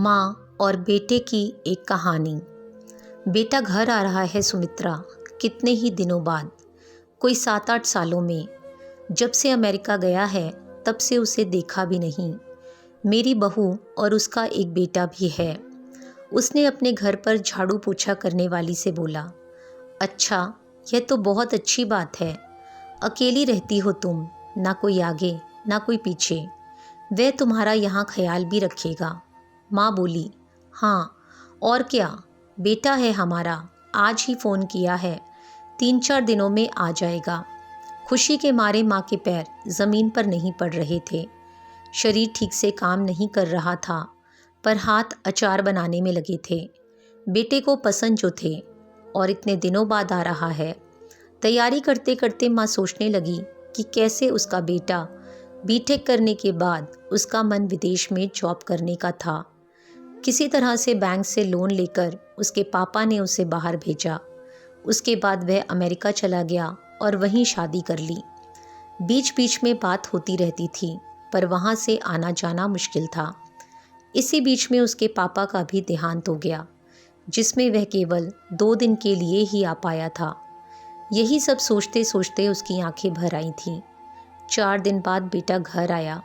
माँ और बेटे की एक कहानी। बेटा घर आ रहा है सुमित्रा, कितने ही दिनों बाद, कोई 7-8 सालों में। जब से अमेरिका गया है तब से उसे देखा भी नहीं। मेरी बहू और उसका एक बेटा भी है। उसने अपने घर पर झाड़ू पोछा करने वाली से बोला, अच्छा, यह तो बहुत अच्छी बात है। अकेली रहती हो तुम, ना कोई आगे ना कोई पीछे। वह तुम्हारा यहाँ ख्याल भी रखेगा। माँ बोली, हाँ और क्या, बेटा है हमारा, आज ही फ़ोन किया है, 3-4 दिनों में आ जाएगा। खुशी के मारे माँ के पैर ज़मीन पर नहीं पड़ रहे थे। शरीर ठीक से काम नहीं कर रहा था, पर हाथ अचार बनाने में लगे थे। बेटे को पसंद जो थे और इतने दिनों बाद आ रहा है। तैयारी करते करते माँ सोचने लगी कि कैसे उसका बेटा बीटेक करने के बाद उसका मन विदेश में जॉब करने का था। किसी तरह से बैंक से लोन लेकर उसके पापा ने उसे बाहर भेजा। उसके बाद वह अमेरिका चला गया और वहीं शादी कर ली। बीच बीच में बात होती रहती थी, पर वहाँ से आना जाना मुश्किल था। इसी बीच में उसके पापा का भी देहांत हो गया, जिसमें वह केवल 2 दिन के लिए ही आ पाया था। यही सब सोचते सोचते उसकी आंखें भर आई थीं। 4 दिन बाद बेटा घर आया।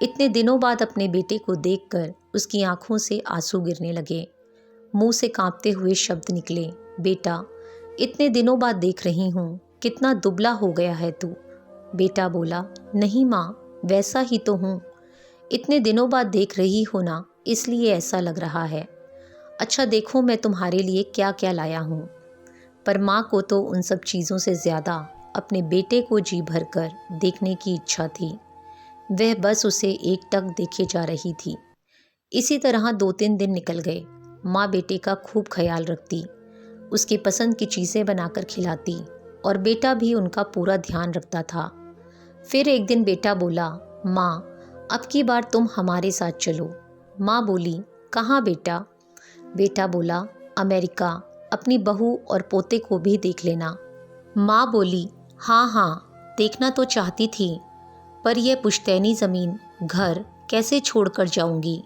इतने दिनों बाद अपने बेटे को देखकर उसकी आंखों से आंसू गिरने लगे। मुंह से कांपते हुए शब्द निकले, बेटा, इतने दिनों बाद देख रही हूँ, कितना दुबला हो गया है तू। बेटा बोला, नहीं माँ, वैसा ही तो हूँ। इतने दिनों बाद देख रही हो ना, इसलिए ऐसा लग रहा है। अच्छा देखो मैं तुम्हारे लिए क्या क्या लाया हूँ। पर माँ को तो उन सब चीज़ों से ज़्यादा अपने बेटे को जी भरकर देखने की इच्छा थी। वह बस उसे एकटक देखे जा रही थी। इसी तरह 2-3 दिन निकल गए। माँ बेटे का खूब ख्याल रखती, उसकी पसंद की चीज़ें बनाकर खिलाती और बेटा भी उनका पूरा ध्यान रखता था। फिर एक दिन बेटा बोला, माँ, अब की बार तुम हमारे साथ चलो। माँ बोली, कहाँ बेटा? बेटा बोला, अमेरिका, अपनी बहू और पोते को भी देख लेना। माँ बोली, हाँ हाँ, देखना तो चाहती थी, पर यह पुश्तैनी ज़मीन, घर कैसे छोड़कर जाऊंगी।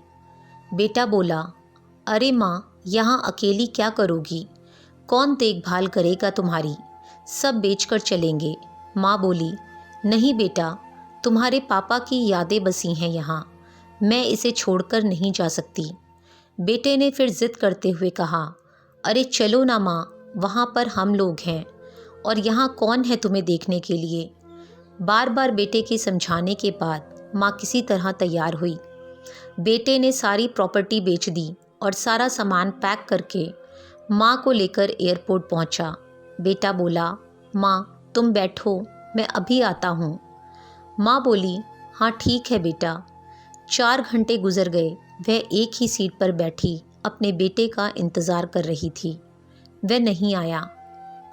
बेटा बोला, अरे माँ, यहाँ अकेली क्या करोगी? कौन देखभाल करेगा तुम्हारी? सब बेचकर चलेंगे। माँ बोली, नहीं बेटा, तुम्हारे पापा की यादें बसी हैं यहाँ, मैं इसे छोड़कर नहीं जा सकती। बेटे ने फिर जिद करते हुए कहा, अरे चलो ना माँ, वहाँ पर हम लोग हैं और यहाँ कौन है तुम्हें देखने के लिए। बार बार बेटे के समझाने के बाद माँ किसी तरह तैयार हुई। बेटे ने सारी प्रॉपर्टी बेच दी और सारा सामान पैक करके माँ को लेकर एयरपोर्ट पहुँचा। बेटा बोला, माँ तुम बैठो, मैं अभी आता हूँ। माँ बोली, हाँ ठीक है बेटा। 4 घंटे गुजर गए। वह एक ही सीट पर बैठी अपने बेटे का इंतज़ार कर रही थी। वह नहीं आया।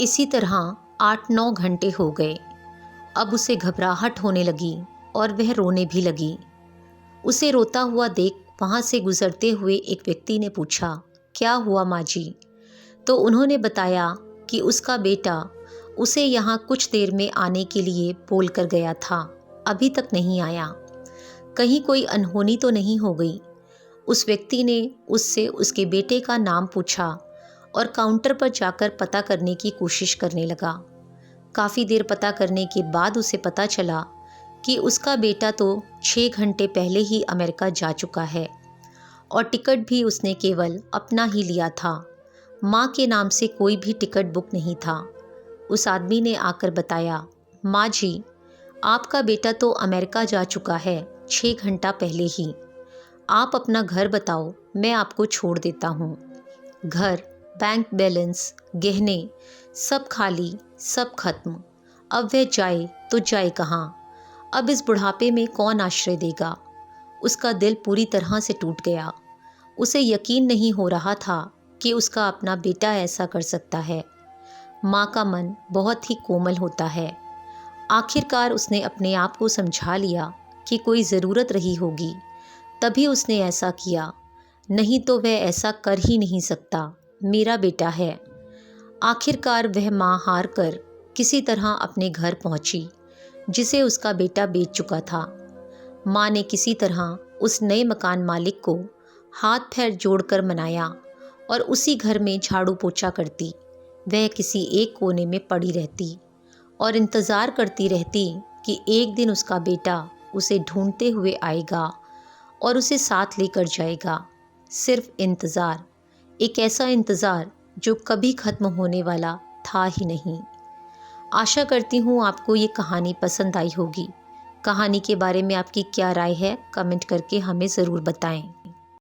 इसी तरह 8-9 घंटे हो गए। अब उसे घबराहट होने लगी और वह रोने भी लगी। उसे रोता हुआ देख वहाँ से गुजरते हुए एक व्यक्ति ने पूछा, क्या हुआ माँ जी? तो उन्होंने बताया कि उसका बेटा उसे यहाँ कुछ देर में आने के लिए बोल कर गया था, अभी तक नहीं आया। कहीं कोई अनहोनी तो नहीं हो गई? उस व्यक्ति ने उससे उसके बेटे का नाम पूछा और काउंटर पर जाकर पता करने की कोशिश करने लगा। काफ़ी देर पता करने के बाद उसे पता चला कि उसका बेटा तो 6 घंटे पहले ही अमेरिका जा चुका है और टिकट भी उसने केवल अपना ही लिया था। माँ के नाम से कोई भी टिकट बुक नहीं था। उस आदमी ने आकर बताया, माँ जी, आपका बेटा तो अमेरिका जा चुका है 6 घंटा पहले ही। आप अपना घर बताओ, मैं आपको छोड़ देता हूँ। घर, बैंक बैलेंस, गहने सब खाली, सब खत्म। अब वह जाए तो जाए कहाँ? अब इस बुढ़ापे में कौन आश्रय देगा? उसका दिल पूरी तरह से टूट गया। उसे यकीन नहीं हो रहा था कि उसका अपना बेटा ऐसा कर सकता है। माँ का मन बहुत ही कोमल होता है। आखिरकार उसने अपने आप को समझा लिया कि कोई ज़रूरत रही होगी, तभी उसने ऐसा किया, नहीं तो वह ऐसा कर ही नहीं सकता। मेरा बेटा है। आखिरकार वह माँ हार कर किसी तरह अपने घर पहुंची, जिसे उसका बेटा बेच चुका था। माँ ने किसी तरह उस नए मकान मालिक को हाथ पैर जोड़कर मनाया और उसी घर में झाड़ू पोछा करती। वह किसी एक कोने में पड़ी रहती और इंतज़ार करती रहती कि एक दिन उसका बेटा उसे ढूंढते हुए आएगा और उसे साथ लेकर जाएगा। सिर्फ इंतज़ार, एक ऐसा इंतज़ार जो कभी ख़त्म होने वाला था ही नहीं। आशा करती हूँ आपको ये कहानी पसंद आई होगी। कहानी के बारे में आपकी क्या राय है, कमेंट करके हमें ज़रूर बताएं।